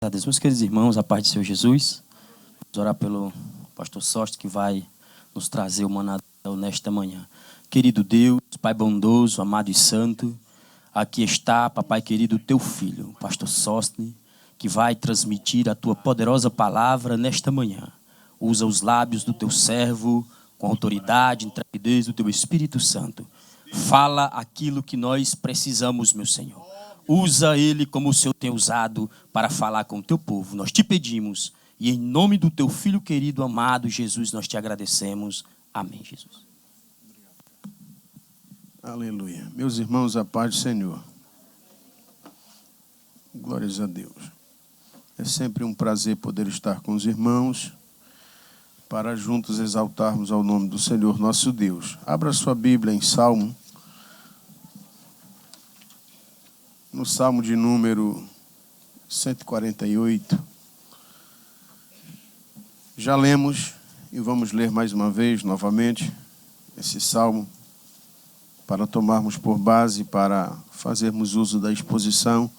Agradeço, meus queridos irmãos, a paz de Senhor Jesus. Vamos orar pelo pastor Sóstenes, que vai nos trazer o maná nesta manhã. Querido Deus, Pai bondoso, amado e santo, aqui está, papai querido, teu filho, o pastor Sóstenes, que vai transmitir a tua poderosa palavra nesta manhã. Usa os lábios do teu servo com autoridade, intrepidez do teu Espírito Santo. Fala aquilo que nós precisamos, meu Senhor. Usa ele como o Senhor tem usado para falar com o teu povo. Nós te pedimos e em nome do teu filho querido, amado Jesus, nós te agradecemos. Amém, Jesus. Aleluia. Meus irmãos, a paz do Senhor. Glórias a Deus. É sempre um prazer poder estar com os irmãos para juntos exaltarmos ao nome do Senhor nosso Deus. Abra sua Bíblia em Salmo. No Salmo de número 148. Já lemos e vamos ler mais uma vez, novamente, esse Salmo para tomarmos por base, para fazermos uso da exposição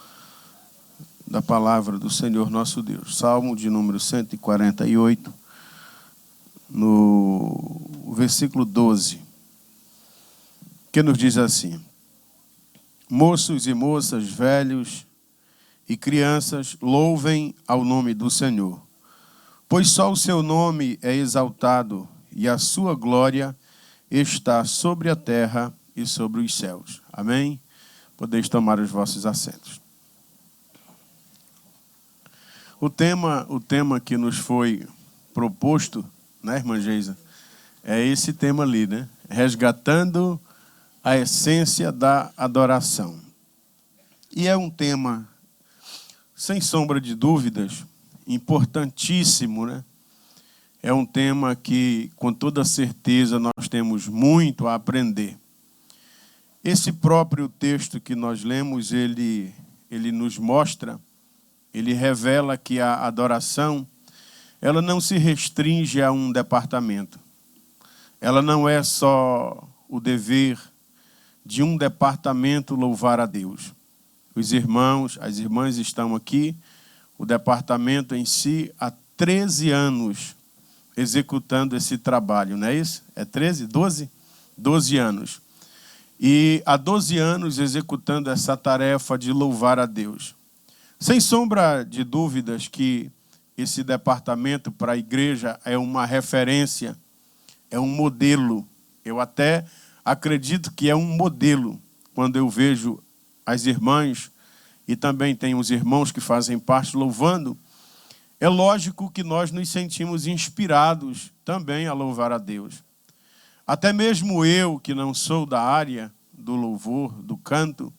da palavra do Senhor nosso Deus. Salmo de número 148, no versículo 12, que nos diz assim: moços e moças, velhos e crianças, louvem ao nome do Senhor, pois só o seu nome é exaltado e a sua glória está sobre a terra e sobre os céus. Amém? Podeis tomar os vossos assentos. O tema que nos foi proposto, né, irmã Geisa, é esse tema ali, né? Resgatando a essência da adoração. E é um tema, sem sombra de dúvidas, importantíssimo, né? É um tema que, com toda certeza, nós temos muito a aprender. Esse próprio texto que nós lemos, ele nos mostra, ele revela que a adoração, ela não se restringe a um departamento. Ela não é só o dever de um departamento louvar a Deus. Os irmãos, as irmãs estão aqui, o departamento em si, há 13 anos executando esse trabalho, não é isso? É 13? 12? 12 anos. E há 12 anos executando essa tarefa de louvar a Deus. Sem sombra de dúvidas que esse departamento para a igreja é uma referência, é um modelo. Eu até acredito que é um modelo quando eu vejo as irmãs e também tem os irmãos que fazem parte louvando. É lógico que nós nos sentimos inspirados também a louvar a Deus. Até mesmo eu, que não sou da área do louvor, do canto,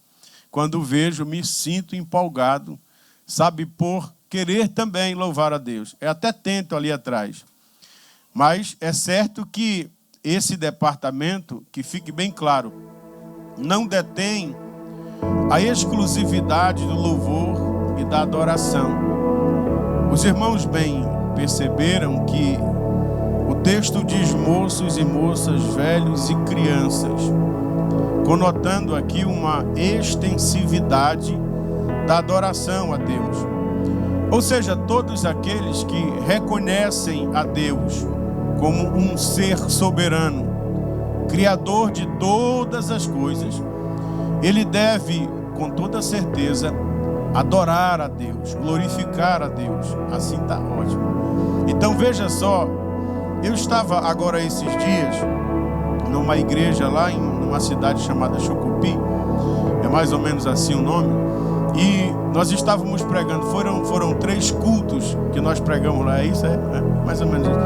quando vejo, me sinto empolgado, sabe, por querer também louvar a Deus. Eu até tento ali atrás. Mas é certo que esse departamento, que fique bem claro, não detém a exclusividade do louvor e da adoração. Os irmãos bem perceberam que o texto diz moços e moças, velhos e crianças, conotando aqui uma extensividade da adoração a Deus. Ou seja, todos aqueles que reconhecem a Deus como um ser soberano, criador de todas as coisas, ele deve, com toda certeza, adorar a Deus, glorificar a Deus. Assim está ótimo. Então veja só, eu estava agora esses dias numa igreja lá em uma cidade chamada Chocupi, é mais ou menos assim o nome, e nós estávamos pregando, foram 3 cultos que nós pregamos lá, é isso? É mais ou menos isso.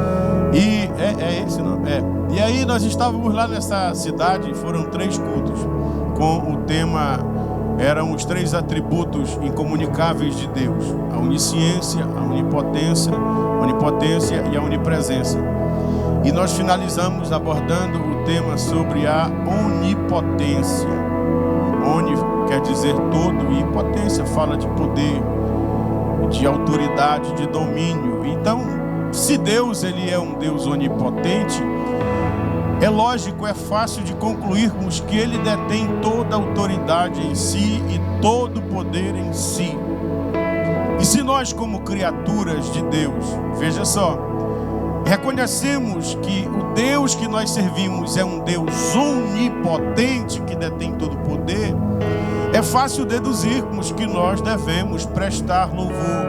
E é esse não? É. E aí nós estávamos lá nessa cidade, foram 3 cultos, com o tema, eram os 3 atributos incomunicáveis de Deus: a onisciência, a onipotência e a onipresença. E nós finalizamos abordando o tema sobre a onipotência. Oni quer dizer todo e potência fala de poder, de autoridade, de domínio. Então, se Deus ele é um Deus onipotente, é lógico, é fácil de concluirmos que ele detém toda a autoridade em si e todo o poder em si. E se nós, como criaturas de Deus, veja só, reconhecemos que o Deus que nós servimos é um Deus onipotente, que detém todo o poder, é fácil deduzirmos que nós devemos prestar louvor,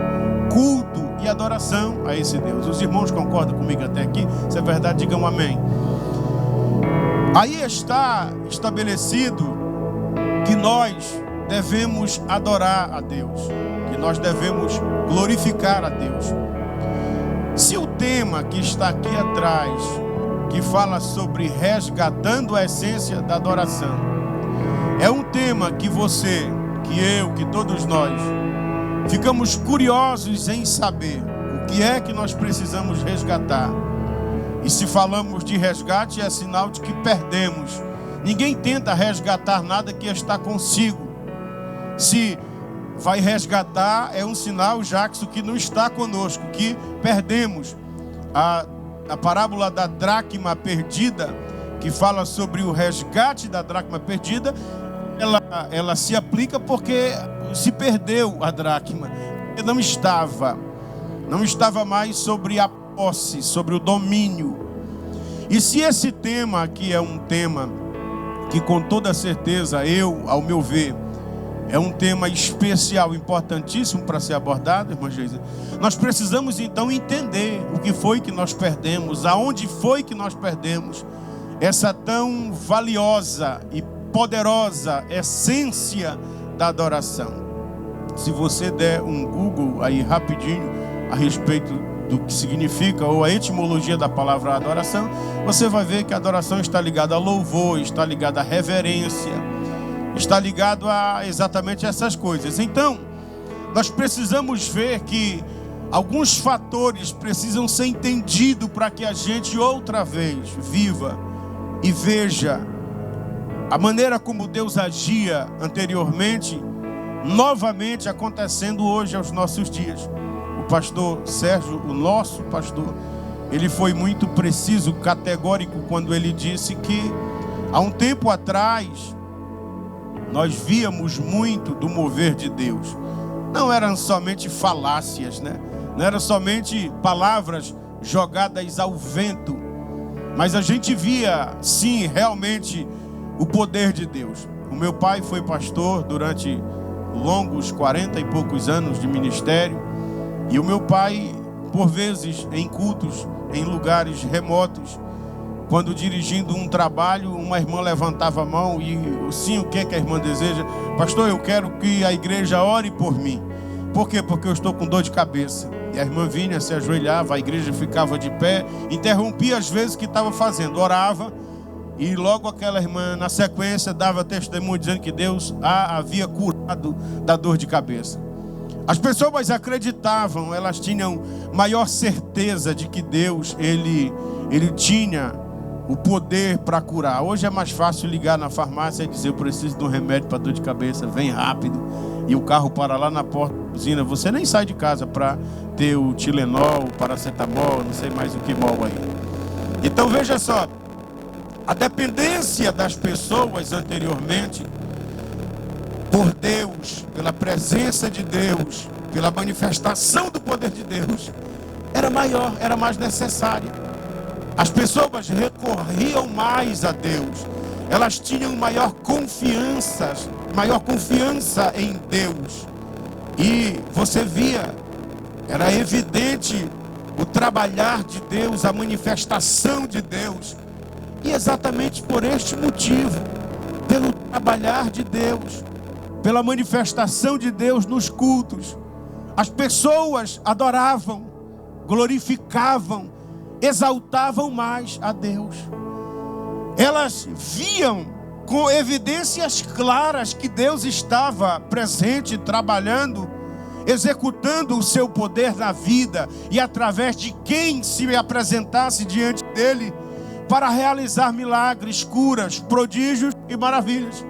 culto e adoração a esse Deus. Os irmãos concordam comigo até aqui? Se é verdade, digam amém. Aí está estabelecido que nós devemos adorar a Deus, que nós devemos glorificar a Deus. Se o tema que está aqui atrás, que fala sobre resgatando a essência da adoração, é um tema que você, que eu, que todos nós ficamos curiosos em saber o que é que nós precisamos resgatar. E se falamos de resgate, é sinal de que perdemos. Ninguém tenta resgatar nada que está consigo. Se vai resgatar, é um sinal, Jackson, que não está conosco, que perdemos. A parábola da dracma perdida, que fala sobre o resgate da dracma perdida, ela se aplica porque se perdeu a dracma. Não estava mais sobre a posse, sobre o domínio. E se esse tema aqui é um tema que com toda certeza ao meu ver, é um tema especial, importantíssimo para ser abordado, irmã Geisa, nós precisamos então entender o que foi que nós perdemos, aonde foi que nós perdemos essa tão valiosa e poderosa essência da adoração. Se você der um Google aí rapidinho a respeito do que significa, ou a etimologia da palavra adoração, você vai ver que a adoração está ligada a louvor, está ligada a reverência, está ligado a exatamente essas coisas. Então, nós precisamos ver que alguns fatores precisam ser entendidos para que a gente outra vez viva e veja a maneira como Deus agia anteriormente, novamente acontecendo hoje aos nossos dias. O pastor Sérgio, o nosso pastor, ele foi muito preciso, categórico, quando ele disse que há um tempo atrás nós víamos muito do mover de Deus. Não eram somente falácias, né? Não eram somente palavras jogadas ao vento, mas a gente via, sim, realmente o poder de Deus. O meu pai foi pastor durante longos 40 e poucos anos de ministério, e o meu pai, por vezes, em cultos, em lugares remotos, quando dirigindo um trabalho, uma irmã levantava a mão e, sim, o que é que a irmã deseja? Pastor, eu quero que a igreja ore por mim. Por quê? Porque eu estou com dor de cabeça. E a irmã vinha, se ajoelhava, a igreja ficava de pé, interrompia às vezes o que estava fazendo, orava, e logo aquela irmã, na sequência, dava testemunho dizendo que Deus a havia curado da dor de cabeça. As pessoas acreditavam, elas tinham maior certeza de que Deus, ele tinha o poder para curar. Hoje é mais fácil ligar na farmácia e dizer: eu preciso de um remédio para dor de cabeça, vem rápido. E o carro para lá na porta da usina. Você nem sai de casa para ter o Tilenol, o paracetamol, não sei mais o que mol aí. Então veja só, a dependência das pessoas anteriormente por Deus, pela presença de Deus, pela manifestação do poder de Deus, era maior, era mais necessária. As pessoas recorriam mais a Deus, elas tinham maior confiança em Deus. E você via, era evidente o trabalhar de Deus, a manifestação de Deus. E exatamente por este motivo, pelo trabalhar de Deus, pela manifestação de Deus nos cultos, as pessoas adoravam, glorificavam, exaltavam mais a Deus. Elas viam com evidências claras que Deus estava presente, trabalhando, executando o seu poder na vida, e através de quem se apresentasse diante dele para realizar milagres, curas, prodígios e maravilhas.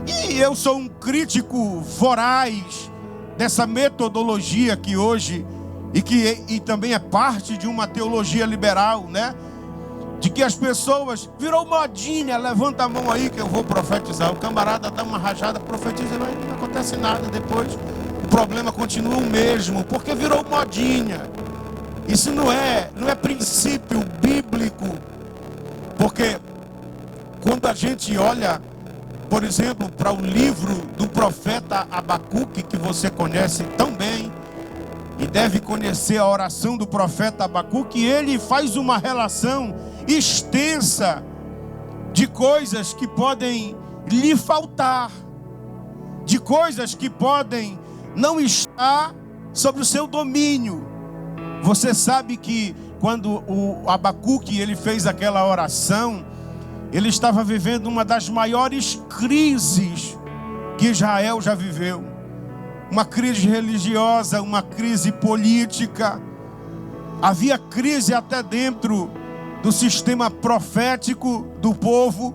E eu sou um crítico voraz dessa metodologia que hoje, e também é parte de uma teologia liberal, né? De que as pessoas, virou modinha, levanta a mão aí que eu vou profetizar. O camarada dá uma rajada, profetiza, mas não acontece nada depois. O o problema continua o mesmo, porque virou modinha. Isso não é princípio bíblico. Porque quando a gente olha, por exemplo, para o livro do profeta Abacuque, que você conhece tão bem, e deve conhecer a oração do profeta Abacuque, ele faz uma relação extensa de coisas que podem lhe faltar, de coisas que podem não estar sob o seu domínio. Você sabe que quando o Abacuque ele fez aquela oração, ele estava vivendo uma das maiores crises que Israel já viveu. Uma crise religiosa, uma crise política. Havia crise até dentro do sistema profético do povo.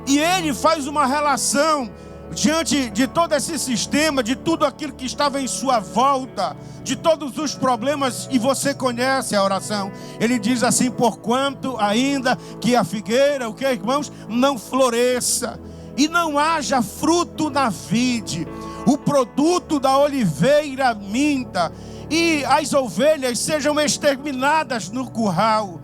E ele faz uma relação diante de todo esse sistema, de tudo aquilo que estava em sua volta, de todos os problemas, e você conhece a oração. Ele diz assim: porquanto ainda que a figueira, o que, irmãos? Não floresça, e não haja fruto na vide, o produto da oliveira minta, e as ovelhas sejam exterminadas no curral.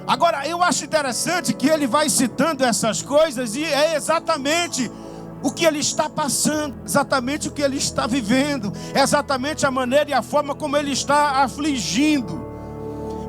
Agora, eu acho interessante que ele vai citando essas coisas, e é exatamente o que ele está passando, exatamente o que ele está vivendo, exatamente a maneira e a forma como ele está afligindo.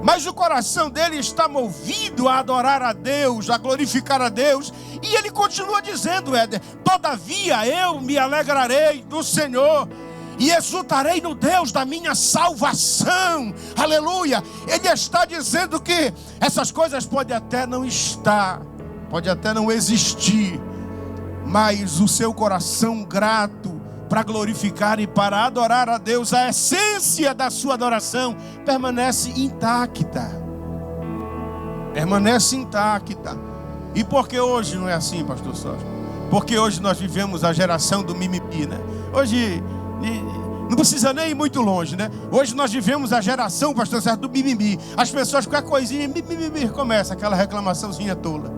Mas o coração dele está movido a adorar a Deus, a glorificar a Deus. E ele continua dizendo, Éder: todavia eu me alegrarei no Senhor e exultarei no Deus da minha salvação. Aleluia. Ele está dizendo que essas coisas podem até não estar, pode até não existir, mas o seu coração grato para glorificar e para adorar a Deus, a essência da sua adoração permanece intacta. Permanece intacta. E por que hoje não é assim, pastor Sérgio? Porque hoje nós vivemos a geração do mimimi, né? Hoje não precisa nem ir muito longe, né? Hoje nós vivemos a geração, pastor Sérgio, do mimimi. As pessoas, qualquer coisinha, mimimi, começa aquela reclamaçãozinha tola.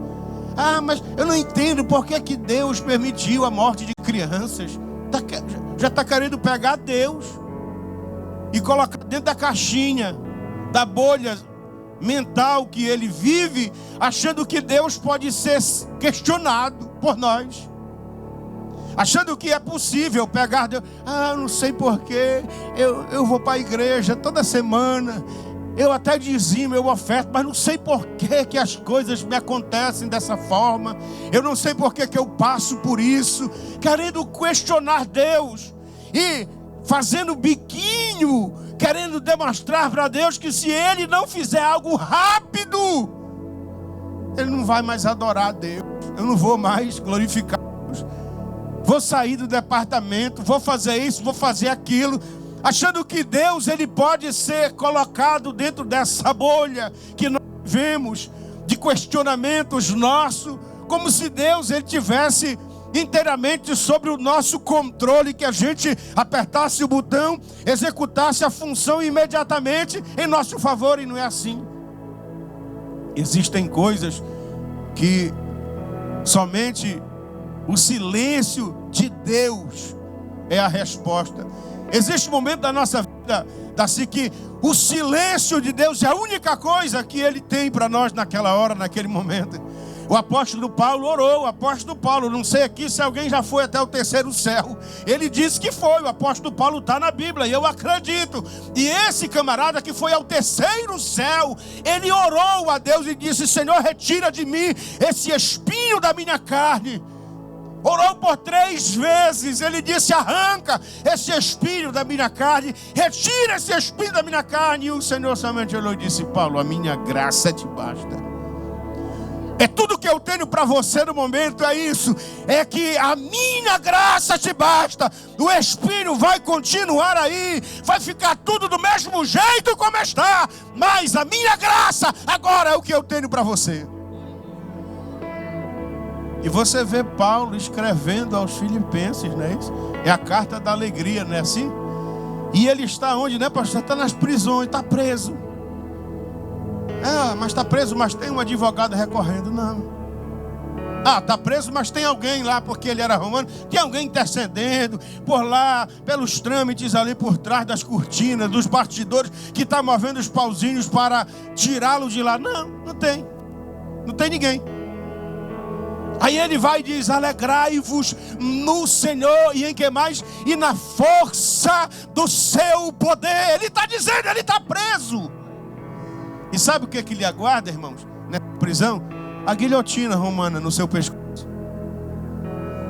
Ah, mas eu não entendo por que Deus permitiu a morte de crianças. Já está querendo pegar Deus e colocar dentro da caixinha, da bolha mental que ele vive, achando que Deus pode ser questionado por nós, achando que é possível pegar Deus. Ah, não sei porquê, eu vou para a igreja toda semana, eu até dizimo, eu oferto, mas não sei por que as coisas me acontecem dessa forma. Eu não sei por que eu passo por isso, querendo questionar Deus e fazendo biquinho, querendo demonstrar para Deus que se Ele não fizer algo rápido, Ele não vai mais adorar a Deus. Eu não vou mais glorificar Deus. Vou sair do departamento, vou fazer isso, vou fazer aquilo, achando que Deus ele pode ser colocado dentro dessa bolha que nós vemos de questionamentos nossos, como se Deus ele tivesse inteiramente sobre o nosso controle, que a gente apertasse o botão, executasse a função imediatamente em nosso favor, e não é assim. Existem coisas que somente o silêncio de Deus é a resposta. Existe um momento da nossa vida assim que o silêncio de Deus é a única coisa que Ele tem para nós naquela hora, naquele momento. O apóstolo Paulo orou, o apóstolo Paulo, não sei aqui se alguém já foi até o terceiro céu. Ele disse que foi, o apóstolo Paulo está na Bíblia, e eu acredito. E esse camarada que foi ao terceiro céu, ele orou a Deus e disse: Senhor, retira de mim esse espinho da minha carne. Orou por 3 vezes, ele disse: arranca esse espinho da minha carne, retira esse espinho da minha carne. E o Senhor somente olhou e disse: Paulo, a minha graça te basta. É tudo que eu tenho para você no momento, é isso. É que a minha graça te basta. O espinho vai continuar aí, vai ficar tudo do mesmo jeito como está, mas a minha graça agora é o que eu tenho para você. E você vê Paulo escrevendo aos Filipenses, não é isso? É a carta da alegria, não é assim? E ele está onde, né, pastor? Está nas prisões, está preso. Mas está preso, mas tem um advogado recorrendo. Não. Ah, está preso, mas tem alguém lá, porque ele era romano, tem alguém intercedendo por lá, pelos trâmites ali por trás das cortinas, dos bastidores, que está movendo os pauzinhos para tirá-lo de lá. Não, não tem ninguém. Aí ele vai e diz: alegrai-vos no Senhor, e em que mais? E na força do seu poder. Ele está dizendo, ele está preso. E sabe o que lhe aguarda, irmãos, nessa prisão? A guilhotina romana no seu pescoço.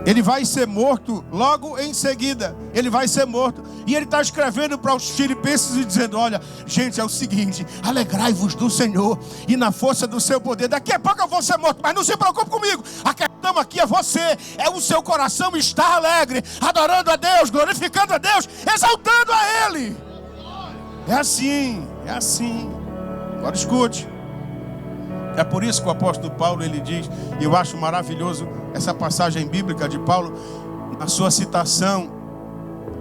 Ele vai ser morto logo em seguida. Ele vai ser morto. E ele está escrevendo para os filipenses e dizendo: olha, gente, é o seguinte, alegrai-vos do Senhor e na força do seu poder. Daqui a pouco eu vou ser morto, mas não se preocupe comigo. A questão aqui é você. É o seu coração estar alegre, adorando a Deus, glorificando a Deus, exaltando a Ele. É assim. Agora escute. É por isso que o apóstolo Paulo, ele diz, e eu acho maravilhoso essa passagem bíblica de Paulo, na sua citação,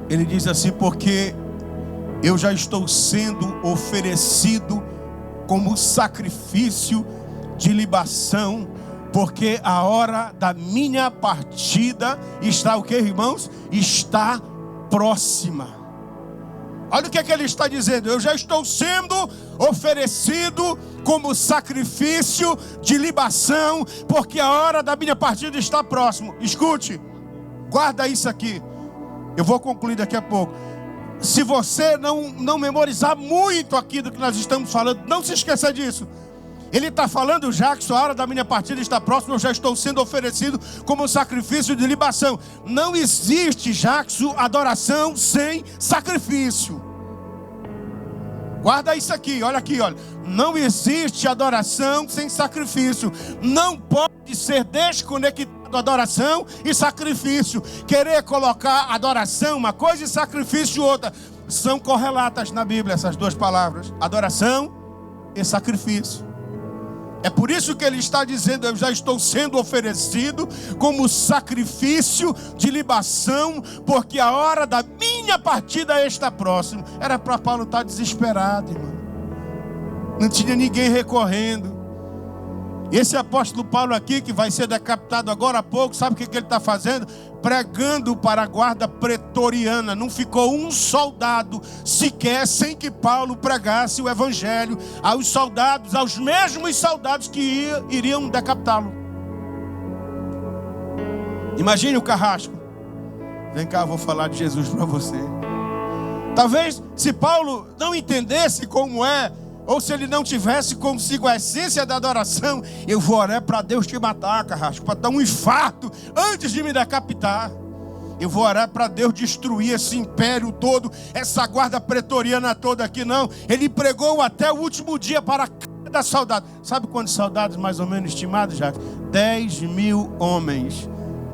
ele diz assim: porque eu já estou sendo oferecido como sacrifício de libação, porque a hora da minha partida está o que, irmãos? Está próxima. Olha o que ele está dizendo: eu já estou sendo oferecido como sacrifício de libação, porque a hora da minha partida está próximo. Escute, guarda isso aqui. Eu vou concluir daqui a pouco. Se você não memorizar muito aquilo que nós estamos falando, não se esqueça disso. Ele está falando já que a hora da minha partida está próxima, eu já estou sendo oferecido como sacrifício de libação. Não existe, Jackson, adoração sem sacrifício. Guarda isso aqui, olha aqui, olha. Não existe adoração sem sacrifício. Não pode ser desconectado adoração e sacrifício. Querer colocar adoração uma coisa e sacrifício outra. São correlatas na Bíblia essas duas palavras: adoração e sacrifício. É por isso que ele está dizendo: eu já estou sendo oferecido como sacrifício de libação, porque a hora da minha partida está próxima. Era para Paulo estar desesperado, irmão. Não tinha ninguém recorrendo. Esse apóstolo Paulo aqui, que vai ser decapitado agora há pouco, sabe o que ele está fazendo? Pregando para a guarda pretoriana. Não ficou um soldado sequer sem que Paulo pregasse o evangelho aos soldados, aos mesmos soldados que iriam decapitá-lo. Imagine o carrasco. Vem cá, eu vou falar de Jesus para você. Talvez se Paulo não entendesse como é, ou se ele não tivesse consigo a essência da adoração: eu vou orar para Deus te matar, carrasco, para dar um infarto antes de me decapitar. Eu vou orar para Deus destruir esse império todo, essa guarda pretoriana toda aqui. Não, ele pregou até o último dia para cada soldado. Sabe quantos soldados mais ou menos estimados, já? 10.000 homens.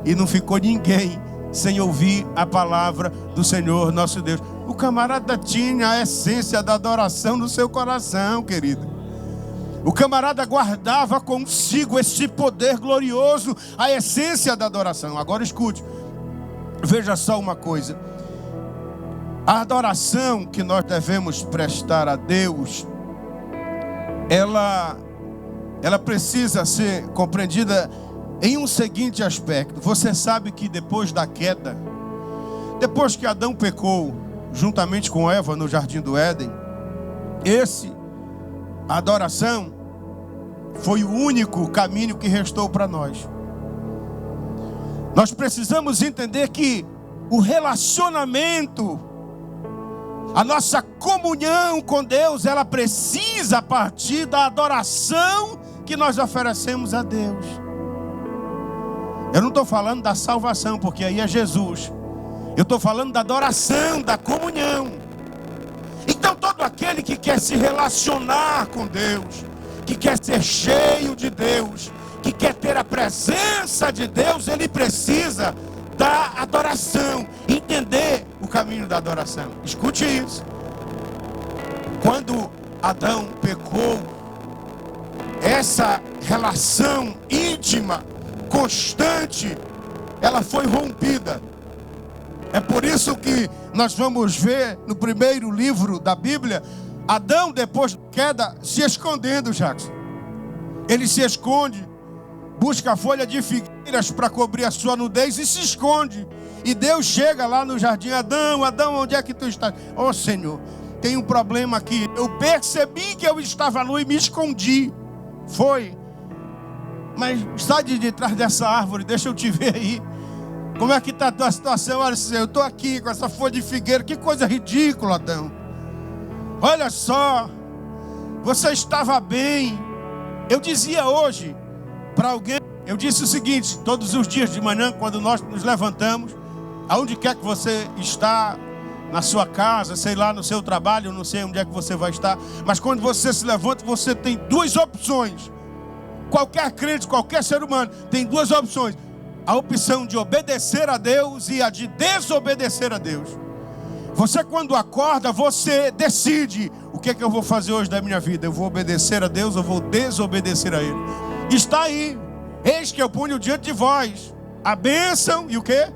E não ficou ninguém sem ouvir a palavra do Senhor nosso Deus. O camarada tinha a essência da adoração no seu coração, querido. O camarada guardava consigo esse poder glorioso, a essência da adoração. Agora escute, veja só uma coisa. A adoração que nós devemos prestar a Deus, ela precisa ser compreendida em um seguinte aspecto. Você sabe que depois da queda, depois que Adão pecou juntamente com Eva no jardim do Éden, a adoração foi o único caminho que restou para nós. Nós precisamos entender que o relacionamento, a nossa comunhão com Deus, ela precisa partir da adoração que nós oferecemos a Deus. Eu não estou falando da salvação, porque aí é Jesus. Eu estou falando da adoração, da comunhão. Então todo aquele que quer se relacionar com Deus, que quer ser cheio de Deus, que quer ter a presença de Deus, ele precisa da adoração, entender o caminho da adoração. Escute isso. Quando Adão pecou, essa relação íntima, constante, ela foi rompida. É por isso que nós vamos ver no primeiro livro da Bíblia, Adão, depois da queda, se escondendo, Jackson. Ele se esconde busca a folha de figueiras para cobrir a sua nudez e se esconde. E Deus chega lá no jardim: Adão, Adão, onde é que tu estás? Ó Senhor, tem um problema aqui. Eu percebi que eu estava nu e me escondi. Foi. Mas sai de trás dessa árvore, deixa eu te ver aí. Como é que está a tua situação? Olha, Senhor, eu estou aqui com essa folha de figueira. Que coisa ridícula, Adão. Olha só, você estava bem. Eu dizia hoje para alguém, eu disse o seguinte: todos os dias de manhã, quando nós nos levantamos, aonde quer que você está, na sua casa, sei lá, no seu trabalho, eu não sei onde é que você vai estar, mas quando você se levanta, você tem duas opções. Qualquer crente, qualquer ser humano tem duas opções: a opção de obedecer a Deus e a de desobedecer a Deus. Você, quando acorda, você decide: o que é que eu vou fazer hoje da minha vida? Eu vou obedecer a Deus ou vou desobedecer a Ele? Está aí: eis que eu ponho diante de vós a bênção e o quê?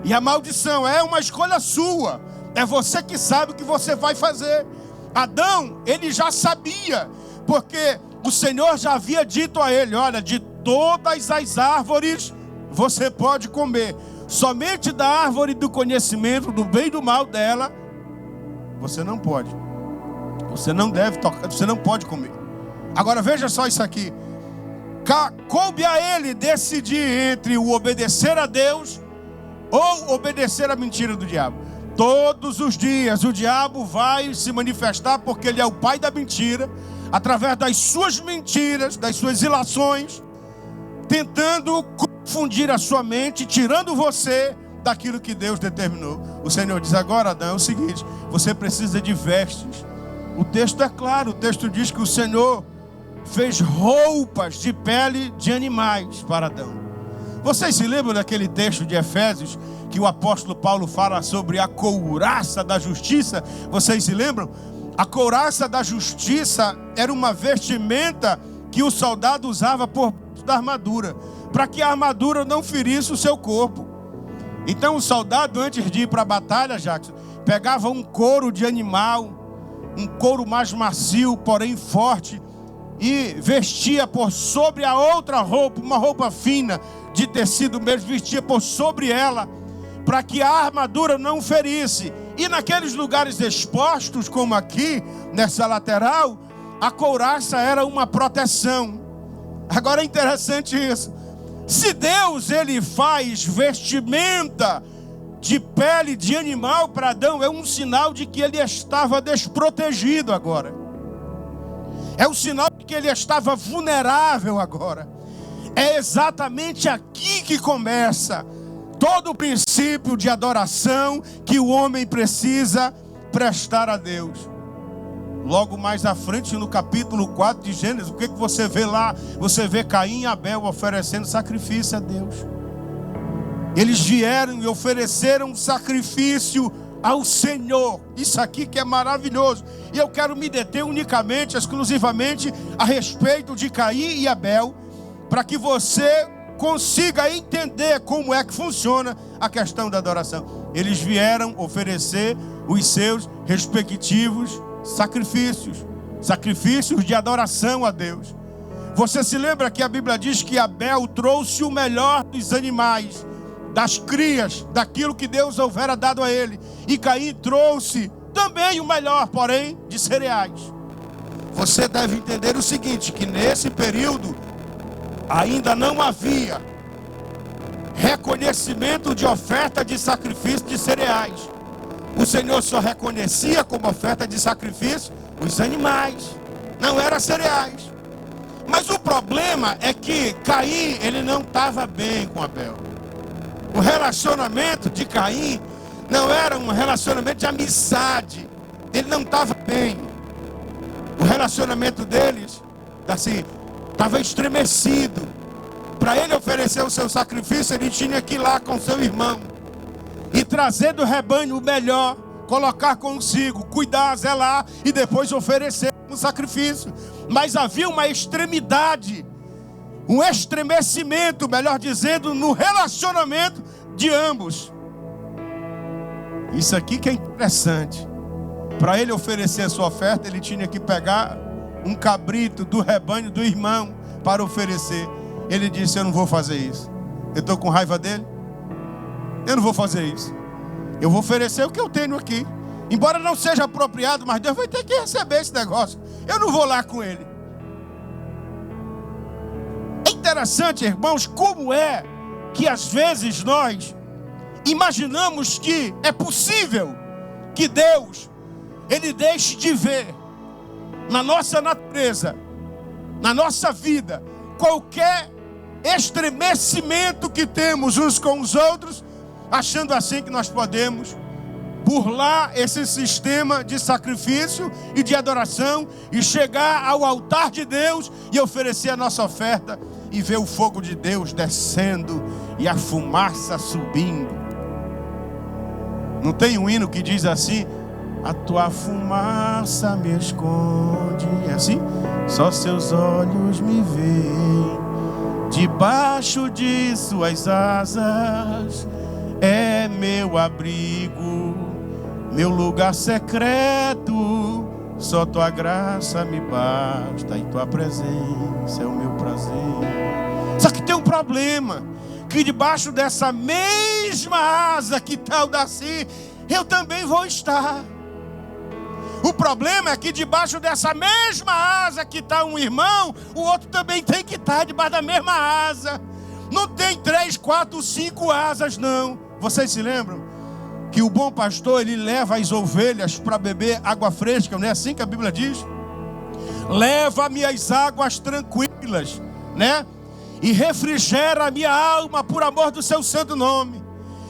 E a maldição. É uma escolha sua. É você que sabe o que você vai fazer. Adão, ele já sabia, porque o Senhor já havia dito a ele: olha, de todas as árvores você pode comer, somente da árvore do conhecimento do bem e do mal dela você não pode. Você não deve tocar, você não pode comer. Agora veja só isso aqui: coube a ele decidir entre o obedecer a Deus ou obedecer à mentira do diabo. Todos os dias o diabo vai se manifestar, porque ele é o pai da mentira, através das suas mentiras, das suas ilações, tentando confundir a sua mente, tirando você daquilo que Deus determinou. O Senhor diz agora: Adão, é o seguinte, você precisa de vestes. O texto é claro, o texto diz que o Senhor fez roupas de pele de animais para Adão. Vocês se lembram daquele texto de Efésios, que o apóstolo Paulo fala sobre a couraça da justiça? Vocês se lembram? A couraça da justiça era uma vestimenta que o soldado usava por baixo da armadura, para que a armadura não ferisse o seu corpo. Então o soldado, antes de ir para a batalha, Jackson, pegava um couro de animal, um couro mais macio, porém forte, e vestia por sobre a outra roupa, uma roupa fina, de tecido mesmo, vestia por sobre ela, para que a armadura não ferisse. E naqueles lugares expostos, como aqui, nessa lateral, a couraça era uma proteção. Agora é interessante isso. Se Deus, ele faz vestimenta de pele de animal para Adão, é um sinal de que ele estava desprotegido agora. É um sinal de que ele estava vulnerável agora. É exatamente aqui que começa todo o princípio de adoração que o homem precisa prestar a Deus. Logo mais à frente, no capítulo 4 de Gênesis, o que você vê lá? Você vê Caim e Abel oferecendo sacrifício a Deus. Eles vieram e ofereceram sacrifício ao Senhor. Isso aqui que é maravilhoso. E eu quero me deter unicamente, exclusivamente, a respeito de Caim e Abel, para que você consiga entender como é que funciona a questão da adoração. Eles vieram oferecer os seus respectivos sacrifícios de adoração a Deus. Você se lembra que a Bíblia diz que Abel trouxe o melhor dos animais, das crias, daquilo que Deus houvera dado a ele, e Caim trouxe também o melhor, porém, de cereais. Você deve entender o seguinte, que nesse período ainda não havia reconhecimento de oferta de sacrifício de cereais. O Senhor só reconhecia como oferta de sacrifício os animais, não era cereais. Mas o problema é que Caim, ele não estava bem com Abel. O relacionamento de Caim não era um relacionamento de amizade. Ele não estava bem. O relacionamento deles, assim, estava estremecido. Para ele oferecer o seu sacrifício, ele tinha que ir lá com seu irmão e trazer do rebanho o melhor, colocar consigo, cuidar, zelar e depois oferecer um sacrifício. Mas havia uma extremidade, um estremecimento, melhor dizendo, no relacionamento de ambos. Isso aqui que é interessante. Para ele oferecer a sua oferta, ele tinha que pegar um cabrito do rebanho do irmão para oferecer. Ele disse: eu não vou fazer isso. Eu estou com raiva dele. Eu não vou fazer isso. Eu vou oferecer o que eu tenho aqui. Embora não seja apropriado, mas Deus vai ter que receber esse negócio. Eu não vou lá com ele. É interessante, irmãos, como é que às vezes nós imaginamos que é possível que Deus, Ele deixe de ver na nossa natureza, na nossa vida, qualquer estremecimento que temos uns com os outros, achando assim que nós podemos burlar esse sistema de sacrifício e de adoração e chegar ao altar de Deus e oferecer a nossa oferta e ver o fogo de Deus descendo e a fumaça subindo. Não tem um hino que diz assim: a tua fumaça me esconde. É assim? Só seus olhos me veem, debaixo de suas asas é meu abrigo, meu lugar secreto. Só tua graça me basta e tua presença é o meu prazer. Só que tem um problema, que debaixo dessa mesma asa que está o Daci, eu também vou estar. O problema é que debaixo dessa mesma asa que está um irmão, o outro também tem que estar debaixo da mesma asa. Não tem 3, 4, 5 asas, não. Vocês se lembram que o bom pastor, ele leva as ovelhas para beber água fresca, não é assim que a Bíblia diz? Leva-me as águas tranquilas, né? E refrigera a minha alma por amor do seu santo nome.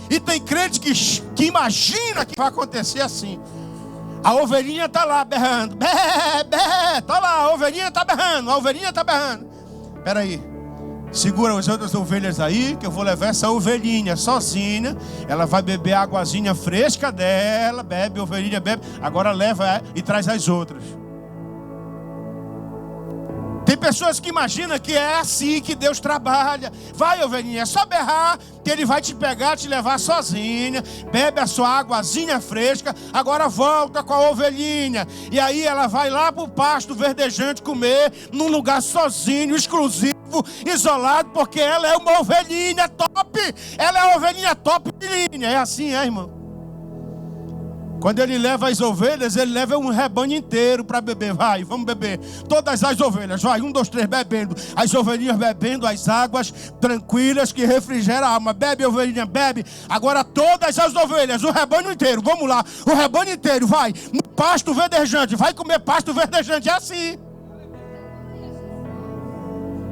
E tem crente que imagina que vai acontecer assim. A ovelhinha está lá berrando, está lá, a ovelhinha está berrando, a ovelhinha está berrando. Espera aí, segura as outras ovelhas aí, que eu vou levar essa ovelhinha sozinha. Ela vai beber a aguazinha fresca dela, bebe, a ovelhinha bebe. Agora leva e traz as outras. Tem pessoas que imaginam que é assim que Deus trabalha. Vai, ovelhinha, é só berrar que Ele vai te pegar, te levar sozinha. Bebe a sua aguazinha fresca. Agora volta com a ovelhinha. E aí ela vai lá para o pasto verdejante comer, num lugar sozinho, exclusivo, isolado, porque ela é uma ovelhinha top. Ela é uma ovelhinha top de linha. É assim, irmão? Quando ele leva as ovelhas, ele leva um rebanho inteiro para beber. Vai, vamos beber. Todas as ovelhas, vai, 1, 2, 3, bebendo. As ovelhinhas bebendo as águas tranquilas que refrigeram a alma. Bebe, ovelhinha, bebe. Agora todas as ovelhas, o rebanho inteiro, vamos lá. O rebanho inteiro, vai, no pasto verdejante. Vai comer pasto verdejante, é assim.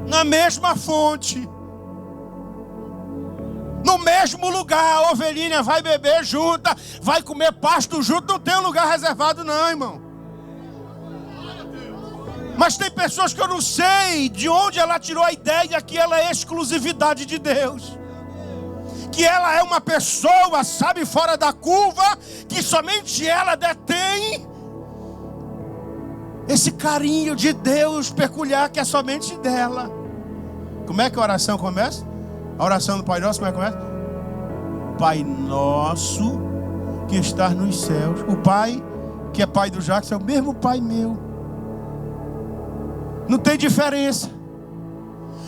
Na mesma fonte. No mesmo lugar, a ovelhinha vai beber junta, vai comer pasto junto, não tem um lugar reservado não, irmão. Mas tem pessoas que eu não sei de onde ela tirou a ideia que ela é exclusividade de Deus. Que ela é uma pessoa, sabe, fora da curva, que somente ela detém esse carinho de Deus peculiar que é somente dela. Como é que a oração começa? A oração do Pai Nosso, como é que começa? Pai Nosso que está nos céus. O Pai que é pai do Jackson é o mesmo Pai meu. Não tem diferença.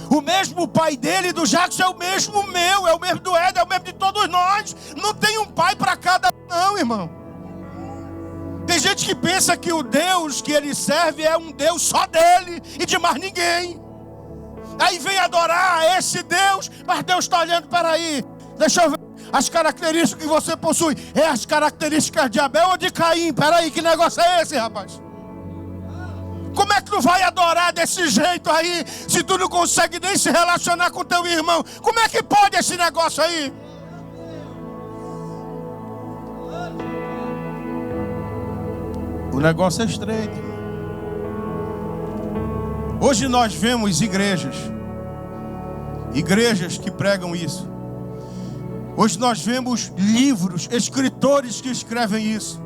O mesmo Pai dele e do Jackson é o mesmo meu, é o mesmo do Éder, é o mesmo de todos nós. Não tem um pai para cada um, não, irmão. Tem gente que pensa que o Deus que ele serve é um Deus só dele e de mais ninguém. Aí vem adorar esse Deus, mas Deus está olhando, peraí, deixa eu ver as características que você possui. É as características de Abel ou de Caim? Peraí, que negócio é esse, rapaz? Como é que tu vai adorar desse jeito aí, se tu não consegue nem se relacionar com teu irmão? Como é que pode esse negócio aí? O negócio é estreito. Hoje nós vemos igrejas que pregam isso. Hoje nós vemos livros, escritores que escrevem isso.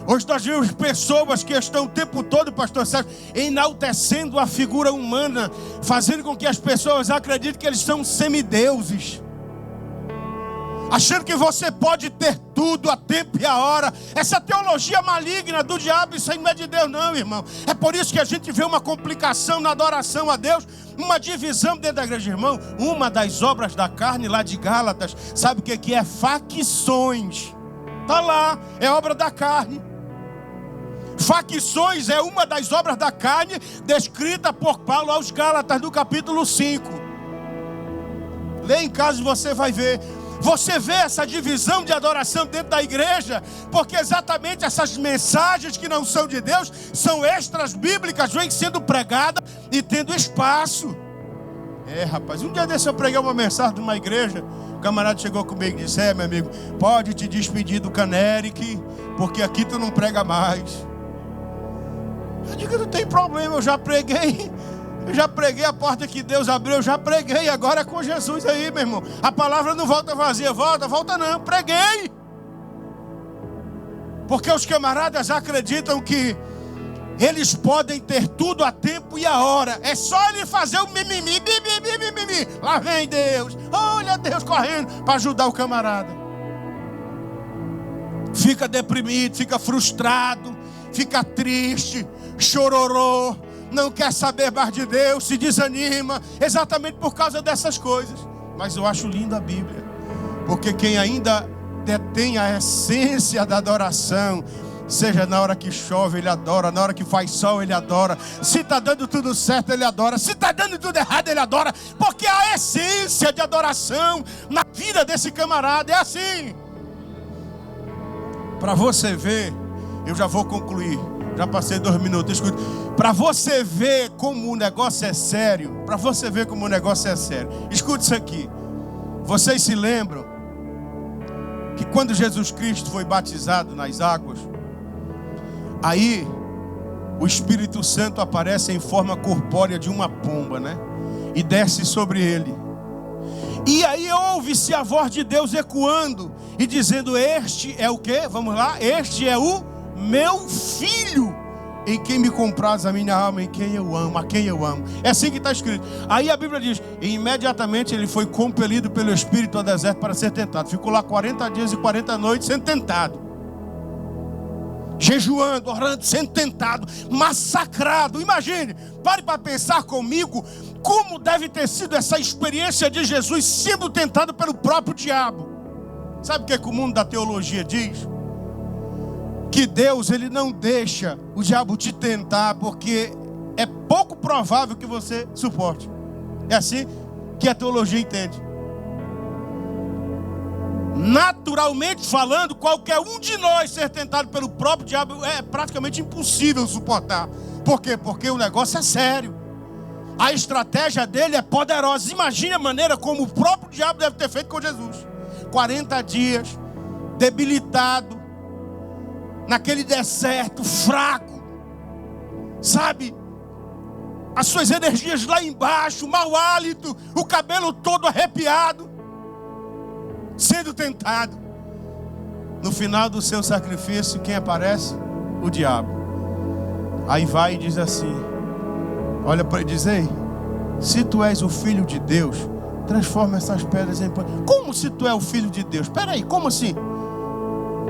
Hoje nós vemos pessoas que estão o tempo todo, pastor Sérgio, enaltecendo a figura humana, fazendo com que as pessoas acreditem que eles são semideuses, achando que você pode ter tudo a tempo e a hora. Essa teologia maligna do diabo, isso aí não é de Deus não, irmão. É por isso que a gente vê uma complicação na adoração a Deus, uma divisão dentro da igreja, irmão. Uma das obras da carne lá de Gálatas, sabe o que é? Facções. Está lá, é obra da carne. Facções é uma das obras da carne descrita por Paulo aos Gálatas no capítulo 5. Lê em casa e você vai ver. Você vê essa divisão de adoração dentro da igreja, porque exatamente essas mensagens que não são de Deus, são extras bíblicas, vêm sendo pregadas e tendo espaço. Rapaz, um dia desse eu preguei uma mensagem de uma igreja, o camarada chegou comigo e disse: meu amigo, pode te despedir do Caneric, porque aqui tu não prega mais. Eu digo: não tem problema, eu já preguei a porta que Deus abriu, eu já preguei, agora é com Jesus aí, meu irmão. A palavra não volta vazia, volta não, preguei. Porque os camaradas acreditam que eles podem ter tudo a tempo e a hora. É só ele fazer o mimimi. Lá vem Deus. Olha Deus correndo para ajudar o camarada. Fica deprimido, fica frustrado, fica triste, chororô, não quer saber mais de Deus, se desanima, exatamente por causa dessas coisas. Mas eu acho linda a Bíblia, porque quem ainda detém a essência da adoração, seja na hora que chove, ele adora. Na hora que faz sol, ele adora. Se está dando tudo certo, ele adora. Se está dando tudo errado, ele adora. Porque a essência de adoração na vida desse camarada é assim. Para você ver, eu já vou concluir. Já passei 2 minutos. Escute. Para você ver como o negócio é sério. Para você ver como o negócio é sério. Escute isso aqui. Vocês se lembram que quando Jesus Cristo foi batizado nas águas, aí o Espírito Santo aparece em forma corpórea de uma pomba, né? E desce sobre ele. E aí ouve-se a voz de Deus ecoando e dizendo: este é o quê? Vamos lá. Este é o meu filho, em quem me compraz a minha alma, em quem eu amo, a quem eu amo. É assim que está escrito. Aí a Bíblia diz: e imediatamente ele foi compelido pelo Espírito ao deserto para ser tentado. Ficou lá 40 dias e 40 noites sendo tentado, jejuando, orando, sendo tentado, massacrado. Imagine, pare para pensar comigo como deve ter sido essa experiência de Jesus sendo tentado pelo próprio diabo. Sabe o que o mundo da teologia diz? Que Deus, ele não deixa o diabo te tentar, porque é pouco provável que você suporte. É assim que a teologia entende. Naturalmente falando, qualquer um de nós ser tentado pelo próprio diabo é praticamente impossível suportar. Por quê? Porque o negócio é sério. A estratégia dele é poderosa. Imagine a maneira como o próprio diabo deve ter feito com Jesus. 40 dias, debilitado, naquele deserto, fraco, sabe? As suas energias lá embaixo, mau hálito, o cabelo todo arrepiado, sendo tentado. No final do seu sacrifício, quem aparece? O diabo. Aí vai e diz assim: olha para ele e diz: ei, se tu és o filho de Deus, transforma essas pedras em pães. Como se tu és o filho de Deus? Espera aí, como assim?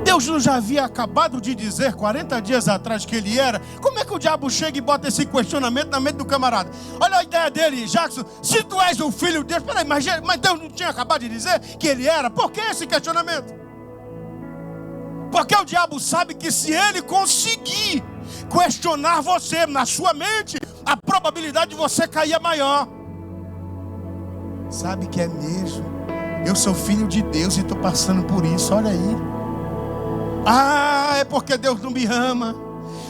Deus não já havia acabado de dizer 40 dias atrás que ele era? Como é que o diabo chega e bota esse questionamento na mente do camarada? Olha a ideia dele, Jackson. Se tu és o filho de Deus, peraí, mas Deus não tinha acabado de dizer que ele era? Por que esse questionamento? Porque o diabo sabe que se ele conseguir questionar você na sua mente, a probabilidade de você cair é maior. Sabe que é mesmo? Eu sou filho de Deus e estou passando por isso, olha aí. Ah, é porque Deus não me ama.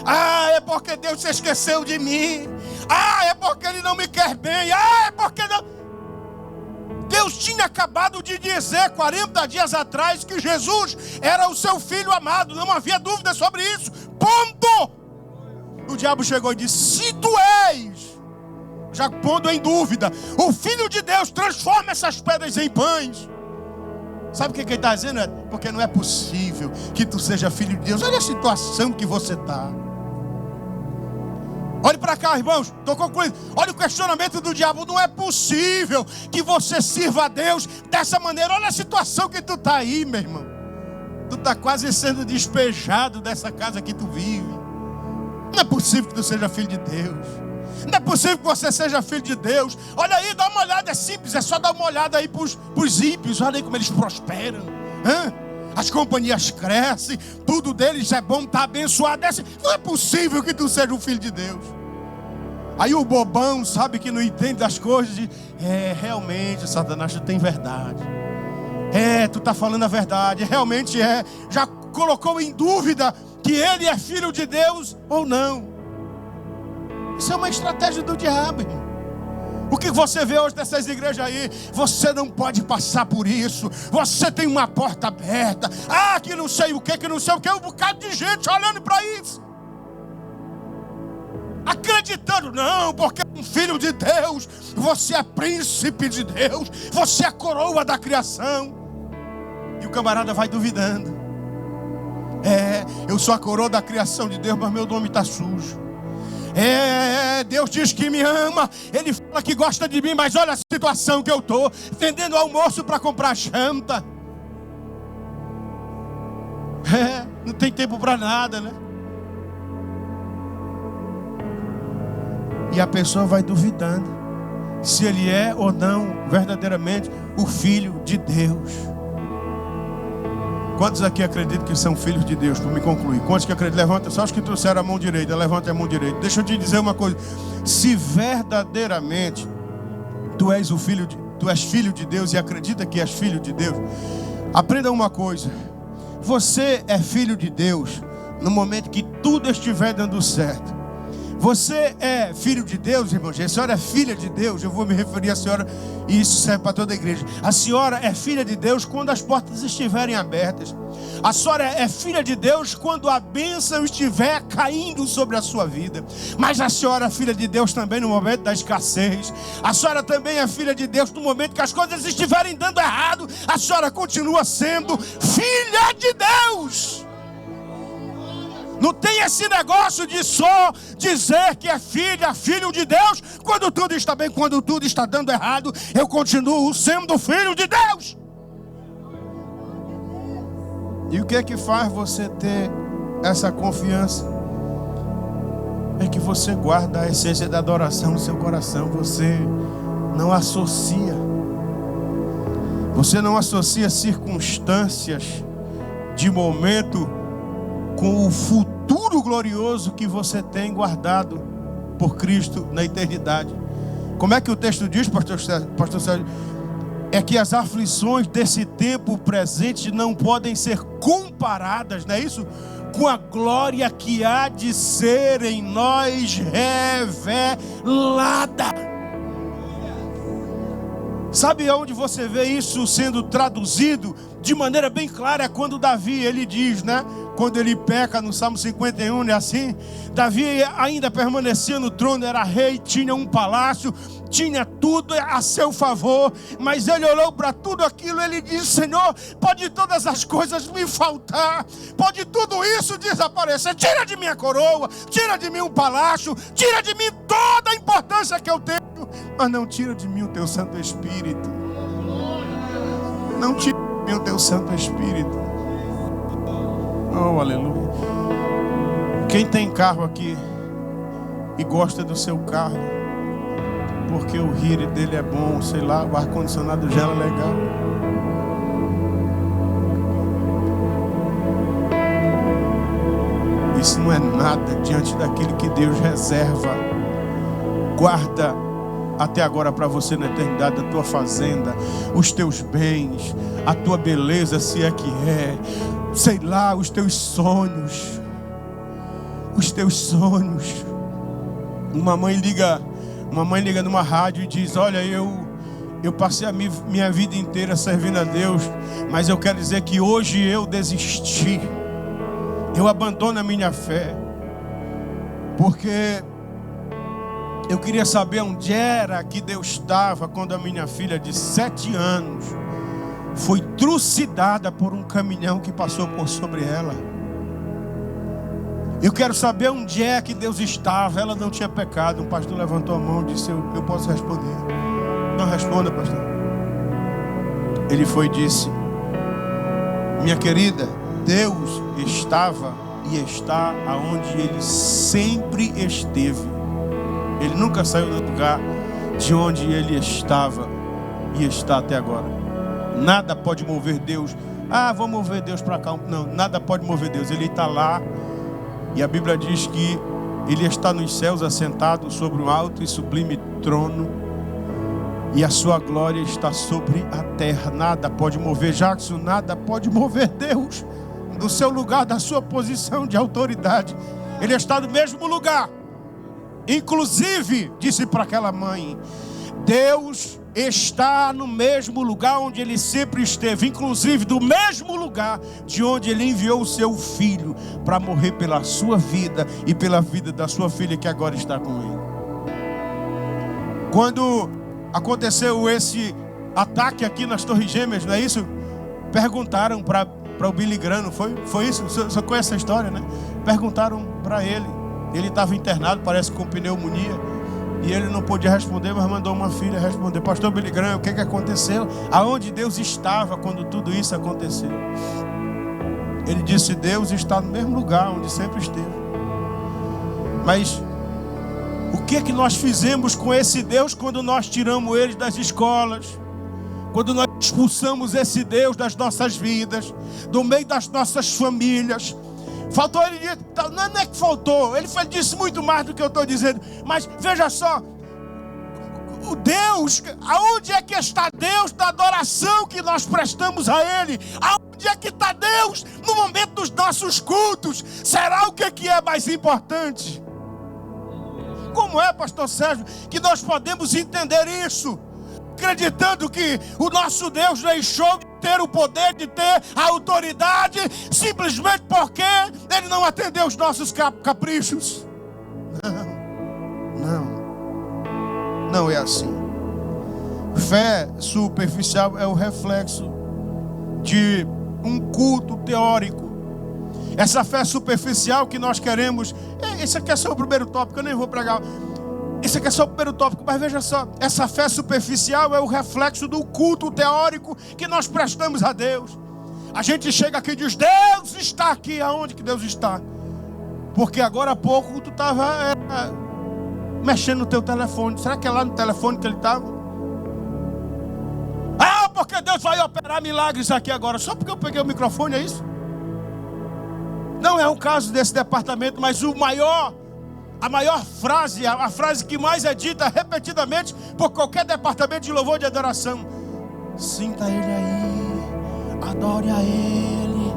Ah, é porque Deus se esqueceu de mim. Ah, é porque Ele não me quer bem. Ah, é porque não... Deus tinha acabado de dizer 40 dias atrás que Jesus era o seu filho amado. Não havia dúvida sobre isso. Ponto. O diabo chegou e disse: se tu és, já pondo em dúvida, o filho de Deus, transforma essas pedras em pães. Sabe o que ele está dizendo? Porque não é possível que tu seja filho de Deus. Olha a situação que você está. Olhe para cá, irmãos, estou concluindo. Olha o questionamento do diabo. Não é possível que você sirva a Deus dessa maneira. Olha a situação que tu está aí, meu irmão. Tu está quase sendo despejado dessa casa que tu vive. Não é possível que tu seja filho de Deus. Não é possível que você seja filho de Deus. Olha aí, dá uma olhada, é simples, é só dar uma olhada aí para os ímpios. Olha aí como eles prosperam. As companhias crescem, tudo deles é bom, está abençoado. Não é possível que tu seja um filho de Deus. Aí o bobão, sabe, que não entende das coisas, diz: realmente, Satanás, tu tem verdade. Tu está falando a verdade, realmente é. Já colocou em dúvida que ele é filho de Deus ou não. Isso é uma estratégia do diabo, irmão. O que você vê hoje nessas igrejas aí? Você não pode passar por isso. Você tem uma porta aberta. Que não sei o que não sei o que. Um bocado de gente olhando para isso, acreditando, não, porque é um filho de Deus. Você é príncipe de Deus. Você é a coroa da criação. E o camarada vai duvidando. Eu sou a coroa da criação de Deus, mas meu nome está sujo. Deus diz que me ama. Ele fala que gosta de mim, mas olha a situação que eu estou, vendendo almoço para comprar janta. Não tem tempo para nada, né? E a pessoa vai duvidando se ele é ou não verdadeiramente o filho de Deus. Quantos aqui acreditam que são filhos de Deus? Para me concluir, quantos que acreditam? Levanta, só os que trouxeram a mão direita, levanta a mão direita. Deixa eu te dizer uma coisa: se verdadeiramente tu és filho de Deus e acredita que és filho de Deus, aprenda uma coisa: você é filho de Deus no momento que tudo estiver dando certo. Você é filho de Deus, irmão. A senhora é filha de Deus. Eu vou me referir à senhora, e isso serve para toda a igreja. A senhora é filha de Deus quando as portas estiverem abertas. A senhora é filha de Deus quando a bênção estiver caindo sobre a sua vida. Mas a senhora é filha de Deus também no momento da escassez. A senhora também é filha de Deus no momento que as coisas estiverem dando errado. A senhora continua sendo filha de Deus. Não tem esse negócio de só dizer que é filho de Deus quando tudo está bem. Quando tudo está dando errado, eu continuo sendo filho de Deus. E o que é que faz você ter essa confiança? É que você guarda a essência da adoração no seu coração. Você não associa. Você não associa circunstâncias de momento com o futuro glorioso que você tem guardado por Cristo na eternidade. Como é que o texto diz, pastor Sérgio? É que as aflições desse tempo presente não podem ser comparadas, não é isso? Com a glória que há de ser em nós revelada. Sabe onde você vê isso sendo traduzido de maneira bem clara? É quando Davi, ele diz, né? Quando ele peca no Salmo 51, é assim. Davi ainda permanecia no trono, era rei, tinha um palácio, tinha tudo a seu favor. Mas ele olhou para tudo aquilo, ele disse: Senhor, pode todas as coisas me faltar, pode tudo isso desaparecer. Tira de mim a coroa, tira de mim um palácio, tira de mim toda a importância que eu tenho, mas não tira de mim o teu Santo Espírito. Não tira de mim o teu Santo Espírito. Oh, aleluia. Quem tem carro aqui e gosta do seu carro porque o heater dele é bom, sei lá, o ar-condicionado gela legal. Isso não é nada diante daquilo que Deus reserva, guarda até agora para você na eternidade: a tua fazenda, os teus bens, a tua beleza, se é que é, sei lá, os teus sonhos. Os teus sonhos. Uma mãe liga numa rádio e diz: olha, eu passei a minha vida inteira servindo a Deus, mas eu quero dizer que hoje eu desisti. Eu abandono a minha fé, porque eu queria saber onde era que Deus estava quando a minha filha de 7 anos foi trucidada por um caminhão que passou por sobre ela. Eu quero saber onde é que Deus estava. Ela não tinha pecado. Um pastor levantou a mão e disse: eu posso responder. Não responda, pastor. Ele foi e disse: minha querida, Deus estava e está aonde Ele sempre esteve. Ele nunca saiu do lugar de onde Ele estava e está até agora. Nada pode mover Deus. Vou mover Deus para cá. Não, nada pode mover Deus. Ele está lá. E a Bíblia diz que Ele está nos céus assentado sobre um alto e sublime trono. E a sua glória está sobre a terra. Nada pode mover Jackson, nada pode mover Deus do seu lugar, da sua posição de autoridade. Ele está no mesmo lugar. Inclusive, disse para aquela mãe, Deus está no mesmo lugar onde Ele sempre esteve. Inclusive do mesmo lugar de onde Ele enviou o seu filho para morrer pela sua vida e pela vida da sua filha que agora está com Ele. Quando aconteceu esse ataque aqui nas Torres Gêmeas, não é isso? Perguntaram para o Billy Graham, foi isso? Você conhece essa história, né? Perguntaram para ele. Ele estava internado, parece com pneumonia. E ele não podia responder, mas mandou uma filha responder. Pastor Billy Graham, o que aconteceu? Aonde Deus estava quando tudo isso aconteceu? Ele disse, Deus está no mesmo lugar onde sempre esteve. Mas o que nós fizemos com esse Deus quando nós tiramos ele das escolas? Quando nós expulsamos esse Deus das nossas vidas, do meio das nossas famílias? Faltou ele dizer, não é que faltou, ele disse muito mais do que eu estou dizendo. Mas veja só, o Deus, aonde é que está Deus da adoração que nós prestamos a Ele? Aonde é que está Deus no momento dos nossos cultos? Será o que é mais importante? Como é, pastor Sérgio, que nós podemos entender isso? Acreditando que o nosso Deus deixou de ter o poder, de ter a autoridade, simplesmente porque Ele não atendeu os nossos caprichos. Não é assim. Fé superficial é o reflexo de um culto teórico. Essa fé superficial que nós queremos, esse aqui é só o primeiro tópico, eu nem vou pregar. Esse aqui é só o primeiro tópico, mas veja só, essa fé superficial é o reflexo do culto teórico que nós prestamos a Deus. A gente chega aqui e diz, Deus está aqui. Aonde que Deus está? Porque agora há pouco tu estava mexendo no teu telefone. Será que é lá no telefone que ele estava? Porque Deus vai operar milagres aqui agora. Só porque eu peguei o microfone, é isso? Não é o caso desse departamento, mas a maior frase, a frase que mais é dita repetidamente por qualquer departamento de louvor de adoração. Sinta Ele aí, adore a Ele,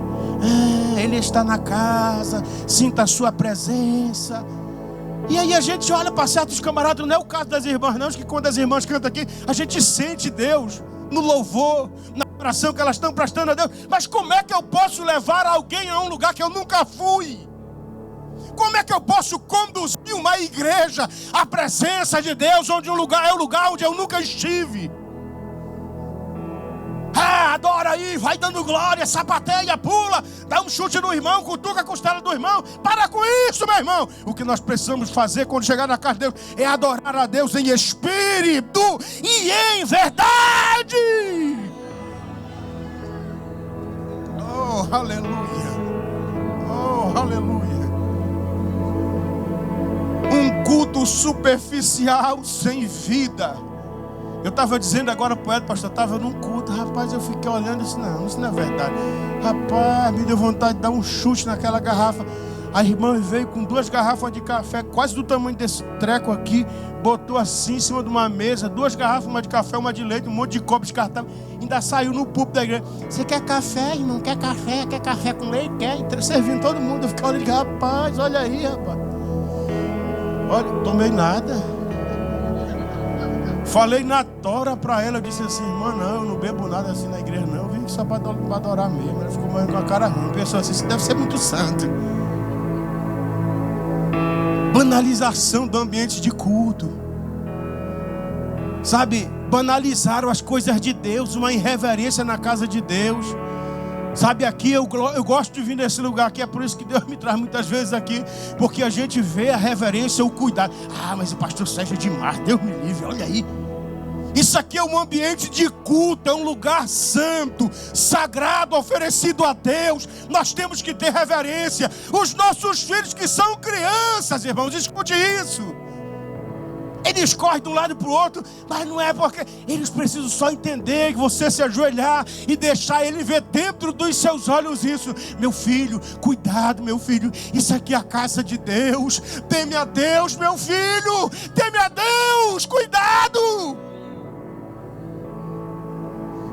Ele está na casa, sinta a sua presença. E aí a gente olha para certos camaradas, não é o caso das irmãs não, que quando as irmãs cantam aqui, a gente sente Deus no louvor, na oração que elas estão prestando a Deus. Mas como é que eu posso levar alguém a um lugar que eu nunca fui? Como é que eu posso conduzir uma igreja à presença de Deus, onde um lugar é o lugar onde eu nunca estive? Adora aí, vai dando glória, sapateia, pula, dá um chute no irmão, cutuca a costela do irmão. Para com isso, meu irmão. O que nós precisamos fazer quando chegar na casa de Deus é adorar a Deus em espírito e em verdade. Oh, aleluia. Oh, aleluia. Um culto superficial, sem vida. Eu estava dizendo agora para o Edson, pastor, estava num culto, rapaz, eu fiquei olhando e disse, não, isso não é verdade. Rapaz, me deu vontade de dar um chute naquela garrafa. A irmã veio com 2 garrafas de café, quase do tamanho desse treco aqui, botou assim em cima de uma mesa, 2 garrafas, uma de café, uma de leite, um monte de copo descartável, ainda saiu no púlpito da igreja. Você quer café, irmão? Quer café? Quer café com leite? Quer? Servindo todo mundo. Eu fiquei olhando, rapaz, olha aí, rapaz. Olha, tomei nada. Falei na tora para ela, eu disse assim, irmã, não, eu não bebo nada assim na igreja, não. Eu vim só para adorar mesmo. Ela ficou morrendo com a cara ruim. Pensou assim, isso deve ser muito santo. Banalização do ambiente de culto. Sabe, banalizaram as coisas de Deus, uma irreverência na casa de Deus. Sabe, aqui eu gosto de vir nesse lugar aqui, é por isso que Deus me traz muitas vezes aqui, porque a gente vê a reverência, o cuidado. Mas o pastor Sérgio é demais, Deus me livre, olha aí. Isso aqui é um ambiente de culto, é um lugar santo, sagrado, oferecido a Deus. Nós temos que ter reverência. Os nossos filhos que são crianças, irmãos, escute isso. Eles correm de um lado para o outro, mas não é porque... Eles precisam só entender que você se ajoelhar e deixar ele ver dentro dos seus olhos isso. Meu filho, cuidado, meu filho. Isso aqui é a casa de Deus. Teme a Deus, meu filho. Teme a Deus, cuidado.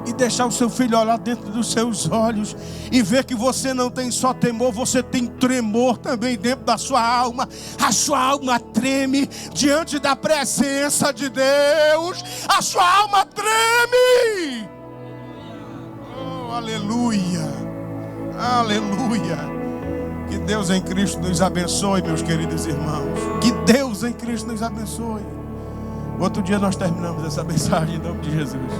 E deixar o seu filho olhar dentro dos seus olhos e ver que você não tem só temor, você tem tremor também dentro da sua alma. A sua alma treme diante da presença de Deus. A sua alma treme. Oh, aleluia. Aleluia. Que Deus em Cristo nos abençoe, meus queridos irmãos. Que Deus em Cristo nos abençoe. Outro dia nós terminamos essa mensagem em nome de Jesus.